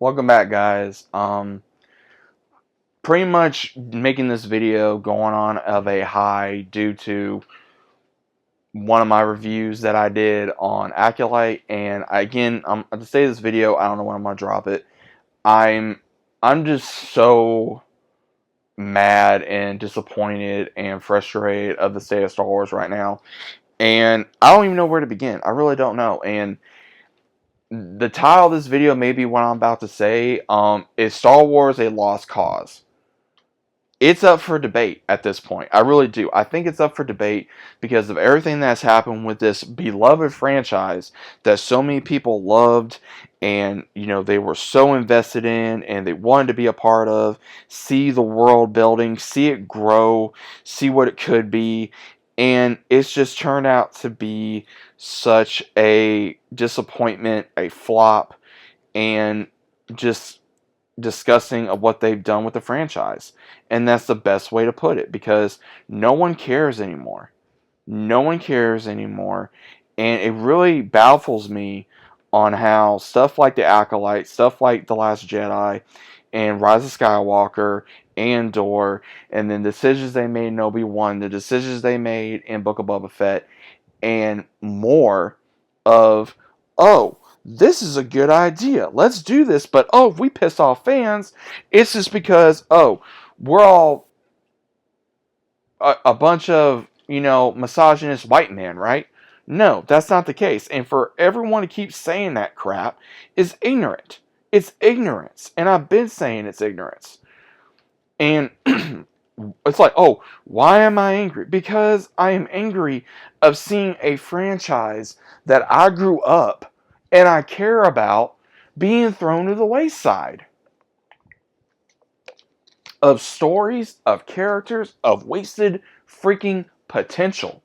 Welcome back, guys. Pretty much making this video going on of a high due to one of my reviews that I did on Acolyte, and again, I'm to say this video. I don't know when I'm gonna drop it. I'm I'm just so mad and disappointed and frustrated of the state of Star Wars right now, and I don't even know where to begin. I really don't know, and the title of this video may be what I'm about to say. Is Star Wars a lost cause? It's up for debate at this point. I really do. I think it's up for debate because of everything that's happened with this beloved franchise that so many people loved, and they were so invested in and they wanted to be a part of, see the world building, see it grow, see what it could be, and it's just turned out to be such a disappointment, a flop, and just disgusting of what they've done with the franchise. And that's the best way to put it, because no one cares anymore. No one cares anymore. And it really baffles me on how stuff like The Acolyte, stuff like The Last Jedi, and Rise of Skywalker, Andor, and then decisions they made in Obi-Wan, the decisions they made in Book of Boba Fett, and more of, oh, this is a good idea. Let's do this. But, oh, if we piss off fans, it's just because, oh, we're all a bunch of, misogynist white men, right? No, that's not the case. And for everyone to keep saying that crap is ignorant. It's ignorance. And I've been saying it's ignorance. And it's like, oh, why am I angry? Because I am angry of seeing a franchise that I grew up and I care about being thrown to the wayside. Of stories, of characters, of wasted freaking potential.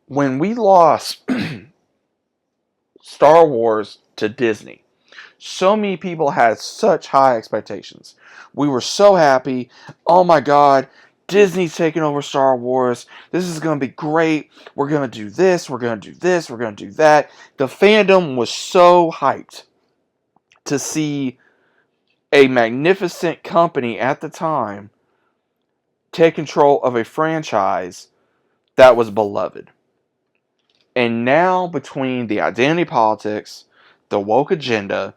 When we lost Star Wars to Disney, so many people had such high expectations. We were so happy. Oh my God, Disney's taking over Star Wars. This is going to be great. We're going to do this. We're going to do this. We're going to do that. The fandom was so hyped to see a magnificent company at the time take control of a franchise that was beloved. And now, between the identity politics, the woke agenda,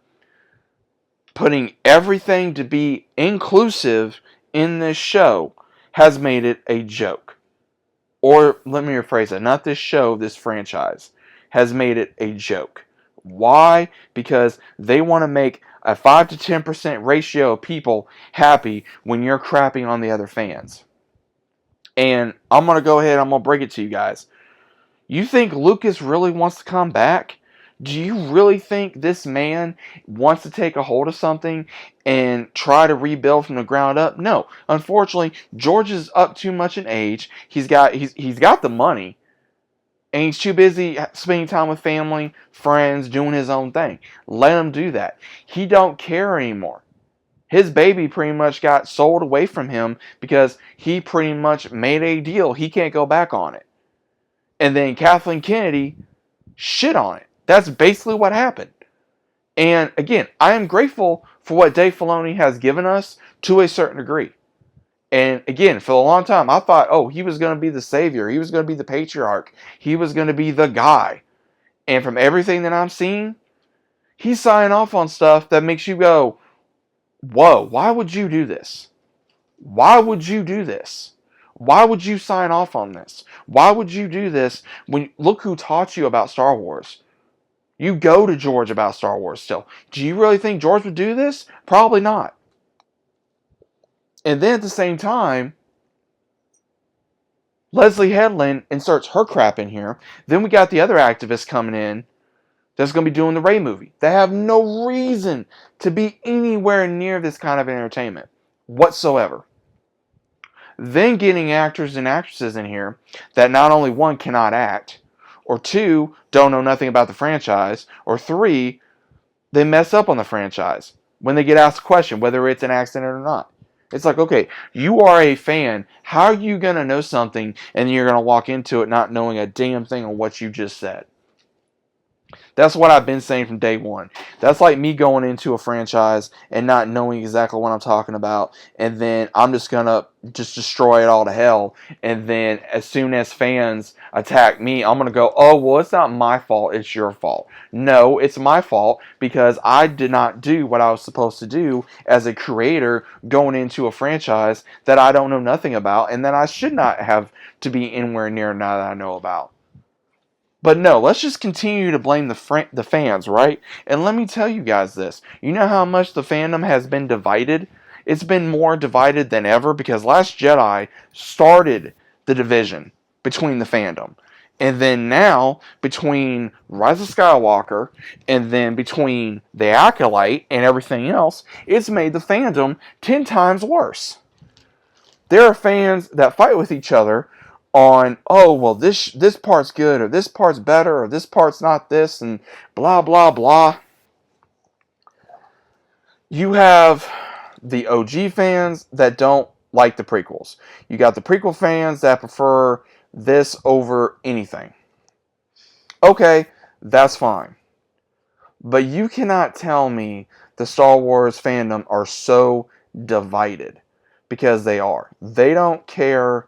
putting everything to be inclusive in this show has made it a joke. Or, let me rephrase it, not this show, this franchise has made it a joke. Why? Because they want to make a 5 to 10% ratio of people happy when you're crapping on the other fans. And I'm going to go ahead, I'm going to break it to you guys. You think Lucas really wants to come back? Do you really think this man wants to take a hold of something and try to rebuild from the ground up? No. Unfortunately, George is up too much in age. He's got the money, and he's too busy spending time with family, friends, doing his own thing. Let him do that. He don't care anymore. His baby pretty much got sold away from him because he pretty much made a deal. He can't go back on it. And then Kathleen Kennedy shit on it. That's basically what happened. And again, I am grateful for what Dave Filoni has given us to a certain degree. And again, for a long time, I thought, oh, he was going to be the savior. He was going to be the patriarch. He was going to be the guy. And from everything that I'm seeing, he's signing off on stuff that makes you go, whoa, why would you do this? Why would you do this? Why would you sign off on this? Why would you do this when, look who taught you about Star Wars? You go to George about Star Wars still. Do you really think George would do this? Probably not. And then at the same time, Leslie Headland inserts her crap in here. Then we got the other activists coming in that's going to be doing the Rey movie. They have no reason to be anywhere near this kind of entertainment whatsoever. Then getting actors and actresses in here that not only, one, cannot act, or two, don't know nothing about the franchise, or three, they mess up on the franchise when they get asked a question, whether it's an accident or not. It's like, okay, you are a fan. How are you going to know something and you're going to walk into it not knowing a damn thing on what you just said? That's what I've been saying from day one. That's like me going into a franchise and not knowing exactly what I'm talking about, and then I'm just gonna just destroy it all to hell. And then as soon as fans attack me, I'm gonna go, oh well, it's not my fault, it's your fault. No, it's my fault because I did not do what I was supposed to do as a creator going into a franchise that I don't know nothing about and that I should not have to be anywhere near now that I know about. But no, let's just continue to blame the fans, right? And let me tell you guys this. You know how much the fandom has been divided? It's been more divided than ever because Last Jedi started the division between the fandom. And then now, between Rise of Skywalker and then between The Acolyte and everything else, it's made the fandom 10 times worse. There are fans that fight with each other on, oh well, this part's good or this part's better or this part's not this and blah blah blah. You have the OG fans that don't like the prequels. You got the prequel fans that prefer this over anything. Okay, that's fine. But you cannot tell me the Star Wars fandom are so divided, because they are. They don't care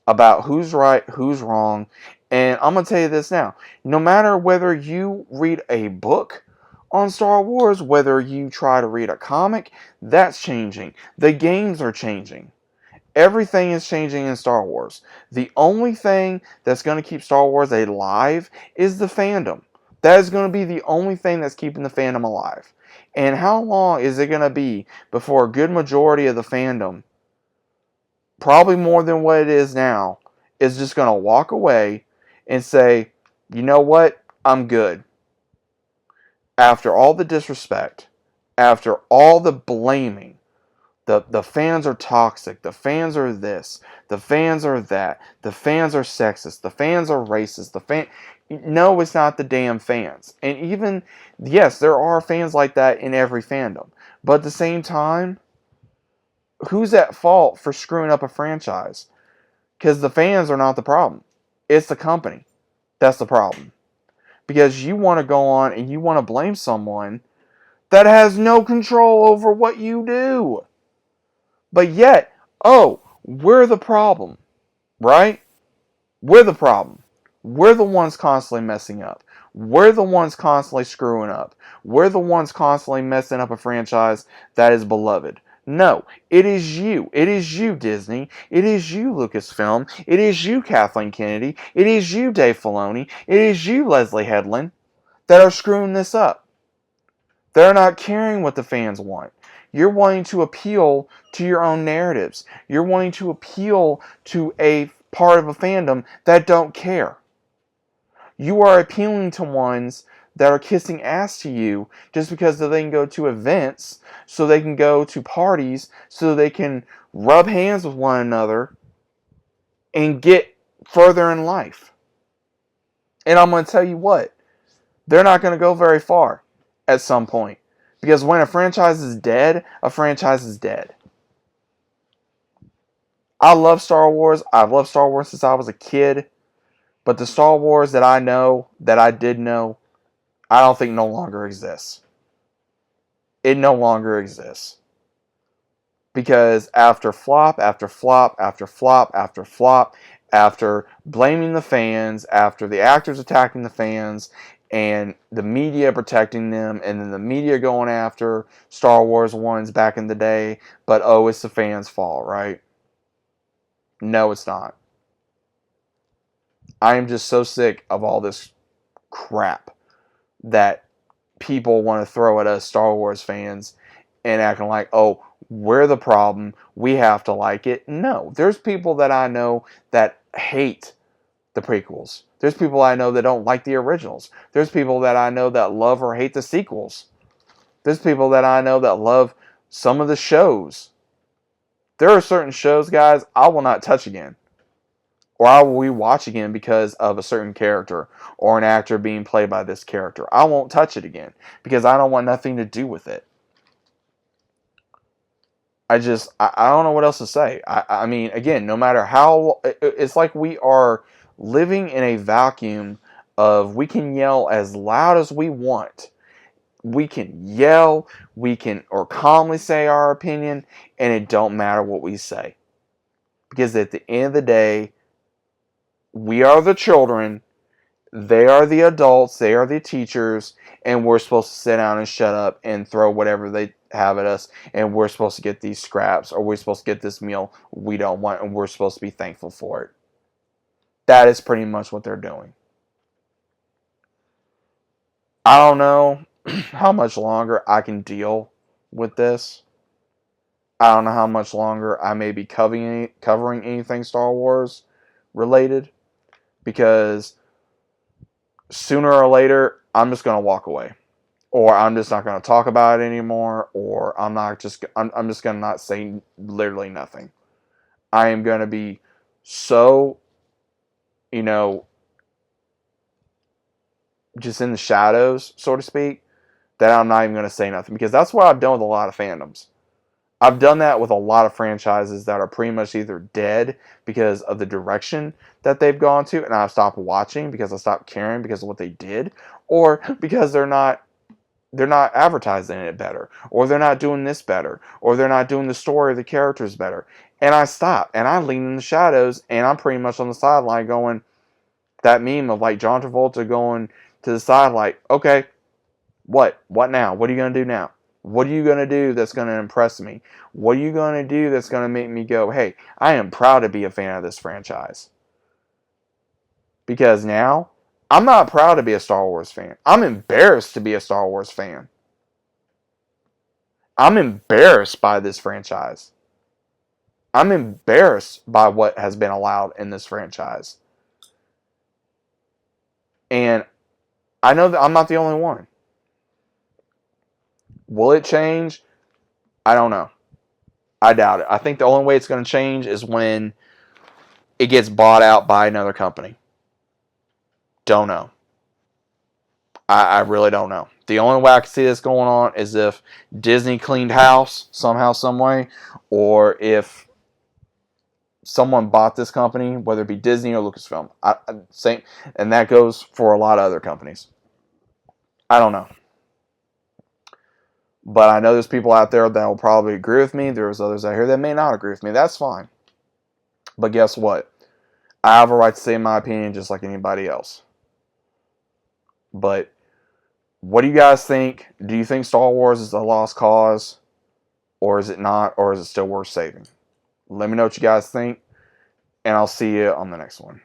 about who's right, who's wrong. And I'm going to tell you this now. No matter whether you read a book on Star Wars, whether you try to read a comic, that's changing. The games are changing. Everything is changing in Star Wars. The only thing that's going to keep Star Wars alive is the fandom. That is going to be the only thing that's keeping the fandom alive. And how long is it going to be before a good majority of the fandom, probably more than what it is now, is just going to walk away and say, you know what, I'm good. After all the disrespect, after all the blaming, the fans are toxic, the fans are this, the fans are that, the fans are sexist, the fans are racist, no, it's not the damn fans. And even, yes, there are fans like that in every fandom. But at the same time, who's at fault for screwing up a franchise? Because the fans are not the problem. It's the company that's the problem. Because you want to go on and you want to blame someone that has no control over what you do. But yet, oh, we're the problem, right? We're the problem. We're the ones constantly messing up. We're the ones constantly screwing up. We're the ones constantly messing up a franchise that is beloved. No, it is you. It is you, Disney. It is you, Lucasfilm. It is you, Kathleen Kennedy. It is you, Dave Filoni. It is you, Leslie Headland, that are screwing this up. They're not caring what the fans want. You're wanting to appeal to your own narratives. You're wanting to appeal to a part of a fandom that don't care. You are appealing to ones that are kissing ass to you just because they can go to events, so they can go to parties, so they can rub hands with one another and get further in life. And I'm going to tell you what, they're not going to go very far at some point. Because when a franchise is dead, a franchise is dead. I love Star Wars. I've loved Star Wars since I was a kid. But the Star Wars that I know, that I did know, I don't think no longer exists. It no longer exists. Because after flop, after flop, after flop, after flop, after blaming the fans, after the actors attacking the fans, and the media protecting them, and then the media going after Star Wars ones back in the day, but oh, it's the fans' fault, right? No, it's not. I am just so sick of all this crap that people want to throw at us Star Wars fans and acting like, oh, we're the problem, we have to like it. No, there's people that I know that hate the prequels. There's people I know that don't like the originals. There's people that I know that love or hate the sequels. There's people that I know that love some of the shows. There are certain shows, guys, I will not touch again. Or I will rewatch again because of a certain character or an actor being played by this character. I won't touch it again because I don't want nothing to do with it. I don't know what else to say. I mean, again, no matter how, it's like we are living in a vacuum of we can yell as loud as we want. We can yell, we can or calmly say our opinion, and it don't matter what we say. Because at the end of the day, we are the children, they are the adults, they are the teachers, and we're supposed to sit down and shut up and throw whatever they have at us, and we're supposed to get these scraps, or we're supposed to get this meal we don't want, and we're supposed to be thankful for it. That is pretty much what they're doing. I don't know how much longer I can deal with this. I don't know how much longer I may be covering anything Star Wars related, because sooner or later I'm just going to walk away, or I'm just not going to talk about it anymore, or I'm just going to not say literally nothing. I am going to be so, you know, just in the shadows, so to speak, that I'm not even going to say nothing, because that's what I've done with a lot of fandoms. I've done that with a lot of franchises that are pretty much either dead because of the direction that they've gone to, and I've stopped watching because I stopped caring because of what they did, or because they're not advertising it better, or they're not doing this better, or they're not doing the story of the characters better. And I stop and I lean in the shadows, and I'm pretty much on the sideline going, that meme of like John Travolta going to the side like, okay, what? What now? What are you going to do now? What are you going to do that's going to impress me? What are you going to do that's going to make me go, hey, I am proud to be a fan of this franchise? Because now, I'm not proud to be a Star Wars fan. I'm embarrassed to be a Star Wars fan. I'm embarrassed by this franchise. I'm embarrassed by what has been allowed in this franchise. And I know that I'm not the only one. Will it change? I don't know. I doubt it. I think the only way it's going to change is when it gets bought out by another company. Don't know. I really don't know. The only way I can see this going on is if Disney cleaned house somehow, some way, or if someone bought this company, whether it be Disney or Lucasfilm. Same, and that goes for a lot of other companies. I don't know. But I know there's people out there that will probably agree with me. There's others out here that may not agree with me. That's fine. But guess what? I have a right to say my opinion just like anybody else. But what do you guys think? Do you think Star Wars is a lost cause? Or is it not? Or is it still worth saving? Let me know what you guys think. And I'll see you on the next one.